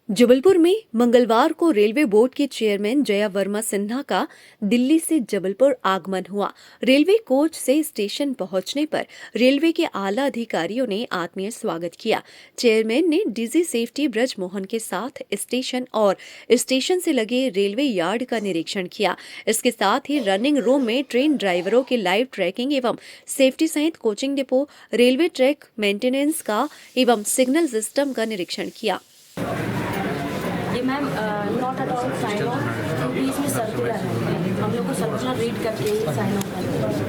जबलपुर में मंगलवार को रेलवे बोर्ड के चेयरमैन जया वर्मा सिन्हा का दिल्ली से जबलपुर आगमन हुआ। रेलवे कोच से स्टेशन पहुंचने पर रेलवे के आला अधिकारियों ने आत्मीय स्वागत किया। चेयरमैन ने डीजी सेफ्टी ब्रज मोहन के साथ स्टेशन और स्टेशन से लगे रेलवे यार्ड का निरीक्षण किया। इसके साथ ही रनिंग रूम में ट्रेन ड्राइवरों की लाइव ट्रैकिंग एवं सेफ्टी सहित coaching depot, railway track maintenance का एवं सिग्नल सिस्टम का निरीक्षण किया। ये ma'am not at all sign off, क्योंकि इसमें सर्कुलर है, हम लोग को सर्कुलर रीड करके ही साइन ऑफ करना है।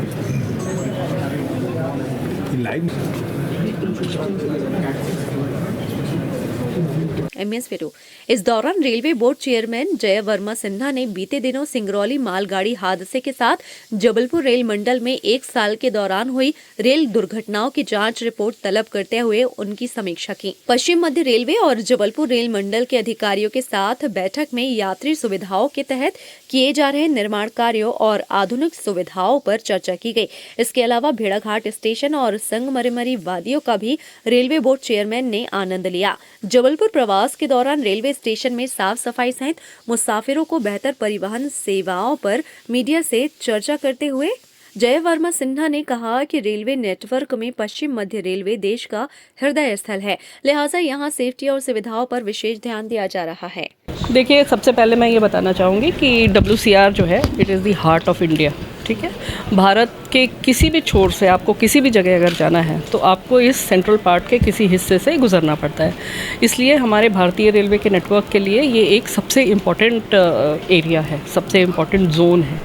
इस दौरान railway board chairman Jaya Verma Sinha ने बीते दिनों सिंगरौली मालगाड़ी हादसे के साथ जबलपुर रेल मंडल में 1 साल के दौरान हुई रेल दुर्घटनाओं की जांच रिपोर्ट तलब करते हुए उनकी समीक्षा की। पश्चिम मध्य रेलवे और जबलपुर रेल मंडल के अधिकारियों के साथ बैठक में यात्री सुविधाओं के तहत किए जा रहे निर्माण कार्यों और आधुनिक सुविधाओं पर चर्चा की गई। इसके अलावा भेड़ाघाट स्टेशन और संगमरमरी वादियों का भी रेलवे बोर्ड चेयरमैन ने आनंद लिया। जबलपुर प्रवास के दौरान रेलवे स्टेशन में साफ सफाई सहित मुसाफिरों को बेहतर परिवहन सेवाओं पर मीडिया से चर्चा करते हुए जया वर्मा सिन्हा ने कहा कि रेलवे नेटवर्क में पश्चिम मध्य रेलवे देश का हृदय स्थल है, लिहाजा यहां सेफ्टी और सुविधाओं पर विशेष ध्यान दिया जा रहा है। देखिए, सबसे पहले मैं ये बताना चाहूँगी कि WCR जो है it is the heart of India. ठीक है, भारत के किसी भी छोर से आपको किसी भी जगह अगर जाना है तो आपको इस सेंट्रल पार्ट के किसी हिस्से से गुजरना पड़ता है। इसलिए हमारे भारतीय रेलवे के नेटवर्क के लिए ये एक सबसे इम्पॉर्टेंट एरिया है, सबसे इम्पॉर्टेंट जोन है,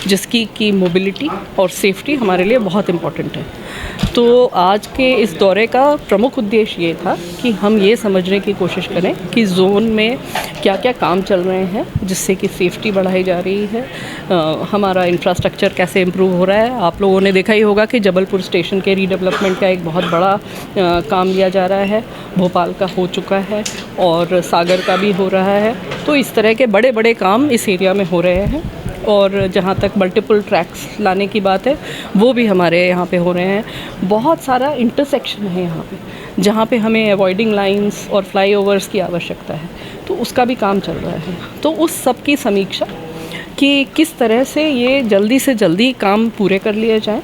जिसकी की मोबिलिटी और सेफ्टी हमारे लिए बहुत इम्पॉर्टेंट है। तो आज के इस दौरे का प्रमुख उद्देश्य ये था कि हम ये समझने की कोशिश करें कि जोन में क्या क्या काम चल रहे हैं जिससे कि सेफ्टी बढ़ाई जा रही है, हमारा इंफ्रास्ट्रक्चर कैसे इम्प्रूव हो रहा है। आप लोगों ने देखा ही होगा कि जबलपुर स्टेशन के रीडेवलपमेंट का एक बहुत बड़ा काम लिया जा रहा है, भोपाल का हो चुका है और सागर का भी हो रहा है। तो इस तरह के बड़े बड़े काम इस एरिया में हो रहे हैं और जहाँ तक मल्टीपल ट्रैक्स लाने की बात है वो भी हमारे यहाँ पे हो रहे हैं। बहुत सारा इंटरसेक्शन है यहाँ पे जहाँ पे हमें अवॉइडिंग लाइंस और फ्लाईओवर्स की आवश्यकता है, तो उसका भी काम चल रहा है। तो उस सब की समीक्षा कि किस तरह से ये जल्दी से जल्दी काम पूरे कर लिए जाएं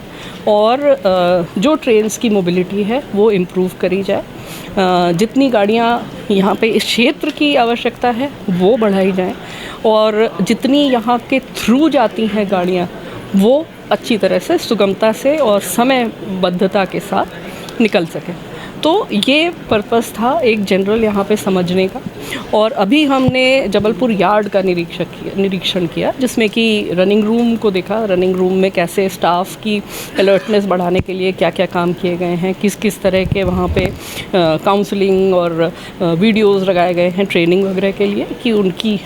और जो ट्रेन्स की मोबिलिटी है वो इम्प्रूव करी जाए, जितनी गाड़ियाँ यहाँ पे इस क्षेत्र की आवश्यकता है वो बढ़ाई जाएं और जितनी यहाँ के थ्रू जाती हैं गाड़ियाँ वो अच्छी तरह से सुगमता से और समयबद्धता के साथ निकल सकें। तो ये पर्पस था एक जनरल यहाँ पे समझने का। और अभी हमने जबलपुर यार्ड का निरीक्षण किया जिसमें कि रनिंग रूम को देखा। रनिंग रूम में कैसे स्टाफ की अलर्टनेस बढ़ाने के लिए क्या क्या काम किए गए हैं, किस किस तरह के वहाँ पे काउंसलिंग और वीडियोस लगाए गए हैं ट्रेनिंग वगैरह के लिए कि उनकी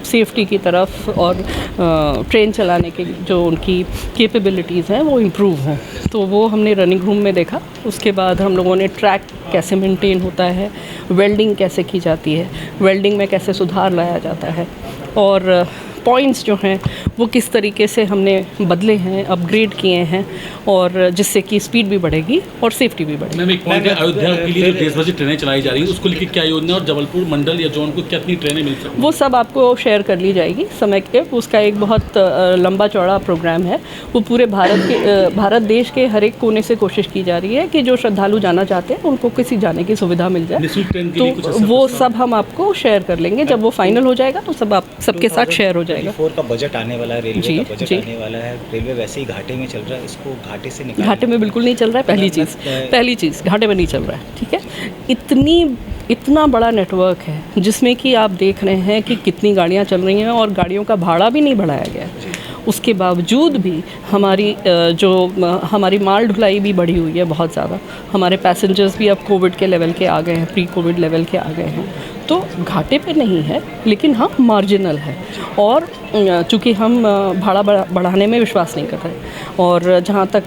सेफ्टी की तरफ और ट्रेन चलाने के जो उनकी कैपेबिलिटीज़ हैं वो इम्प्रूव हों। तो वो हमने रनिंग रूम में देखा। उसके बाद हम लोगों ने ट्रैक कैसे मेंटेन होता है, वेल्डिंग कैसे की जाती है, वेल्डिंग में कैसे सुधार लाया जाता है और पॉइंट्स जो हैं वो किस तरीके से हमने बदले हैं, अपग्रेड किए हैं और जिससे कि स्पीड भी बढ़ेगी और सेफ्टी भी बढ़ेगी। मैम, एक पॉइंट है, अयोध्या के लिए जो देशभर ट्रेनें चलाई जा रही है उसको लेकर क्या योजना और जबलपुर मंडल या जोन को कितनी ट्रेनें मिल सकती हैं? वो सब आपको शेयर कर ली जाएगी समय के। उसका एक बहुत लंबा चौड़ा प्रोग्राम है। वो पूरे भारत देश के हर एक कोने से कोशिश की जा रही है कि जो श्रद्धालु जाना चाहते हैं उनको किसी जाने की सुविधा मिल जाए। तो वो सब हम आपको शेयर कर लेंगे। जब वो फाइनल हो जाएगा तो सब आप सबके साथ शेयर हो जाएगा। 2024 का बजट आने वाला है, रेलवे का बजट आने वाला है। रेलवे वैसे ही घाटे में चल रहा है, इसको घाटे से निकालना। घाटे में बिल्कुल नहीं चल रहा है। पहली चीज़ घाटे में नहीं चल रहा है। ठीक है, इतना बड़ा नेटवर्क है जिसमें कि आप देख रहे हैं कि कितनी गाड़ियाँ चल रही हैं और गाड़ियों का भाड़ा भी नहीं बढ़ाया गया है। उसके बावजूद भी हमारी माल ढुलाई भी बढ़ी हुई है बहुत ज़्यादा। हमारे पैसेंजर्स भी अब कोविड के लेवल के आ गए हैं, प्री कोविड लेवल के आ गए हैं। तो घाटे पे नहीं है, लेकिन हाँ मार्जिनल है। और चूँकि हम भाड़ा बढ़ाने में विश्वास नहीं कर रहे और जहाँ तक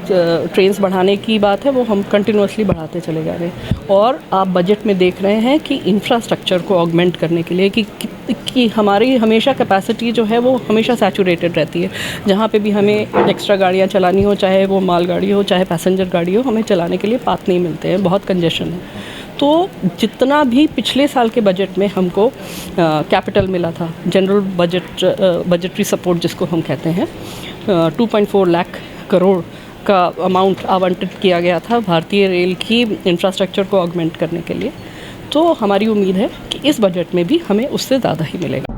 ट्रेन्स बढ़ाने की बात है वो हम कंटिन्यूसली बढ़ाते चले जा रहे हैं। और आप बजट में देख रहे हैं कि इंफ्रास्ट्रक्चर को ऑगमेंट करने के लिए कि हमारी हमेशा कैपेसिटी जो है वो हमेशा सैचुरेटेड रहती है। जहाँ पे भी हमें एक्स्ट्रा गाड़ियाँ चलानी हो, चाहे वो मालगाड़ी हो चाहे पैसेंजर गाड़ी हो, हमें चलाने के लिए पाथ नहीं मिलते हैं, बहुत कंजेशन है। तो जितना भी पिछले साल के बजट में हमको कैपिटल मिला था, जनरल बजटरी सपोर्ट जिसको हम कहते हैं, 2.4 लाख करोड़ का अमाउंट आवंटित किया गया था भारतीय रेल की इंफ्रास्ट्रक्चर को ऑगमेंट करने के लिए। तो हमारी उम्मीद है कि इस बजट में भी हमें उससे ज़्यादा ही मिलेगा।